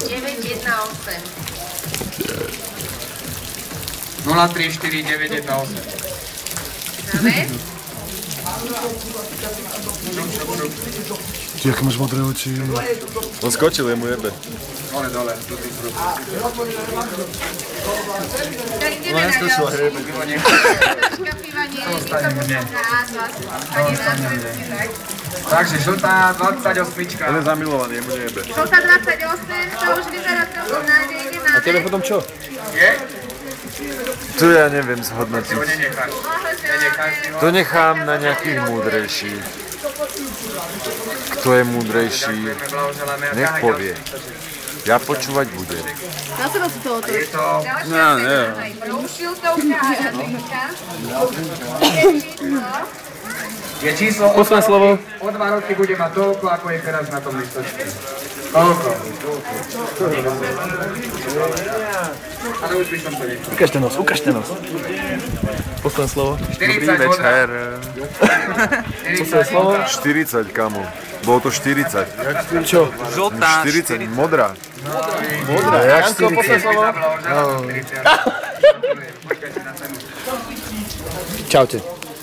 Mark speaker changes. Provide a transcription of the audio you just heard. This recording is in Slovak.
Speaker 1: 918.
Speaker 2: 034 918.
Speaker 1: Dáme?
Speaker 3: Ty, aké máš modré oči.
Speaker 4: On skočil, je mu jebe.
Speaker 2: Dole, dole.
Speaker 1: Tak ideme na ďalší. Troška piva nie je to možno nás vás. Ani vás presne tak.
Speaker 2: Takže žltá 28.
Speaker 4: On je zamilovaný, jemu nejebe.
Speaker 1: Žltá 28, to už vyzerá trochu nádejne.
Speaker 4: A tebe potom čo?
Speaker 2: Je?
Speaker 4: Tu ja neviem zhodnotiť.
Speaker 2: Ho nenecháš. Nenecháš si ho.
Speaker 4: To nechám na nejakých múdrejších. Kto je múdrejší, nech povie. Ja počúvať budem.
Speaker 5: Na seba si to otoč.
Speaker 2: Je to...
Speaker 4: No, nie.
Speaker 1: Šiltovka a jazyčka.
Speaker 2: Je číslo
Speaker 4: Posledné slovo.
Speaker 2: O 2 roky bude mať toľko, ako je teraz na tom listočku. Toľko. Ale už by som to nechal.
Speaker 4: Ukážte nos, ukážte nos. Posledné slovo.
Speaker 2: 40 večer.
Speaker 4: Posledné slovo. 40, kamo. Bolo to 40. Čo?
Speaker 6: Žltá,
Speaker 4: 40, modrá.
Speaker 3: Modrá, jak 40.
Speaker 4: Čaute.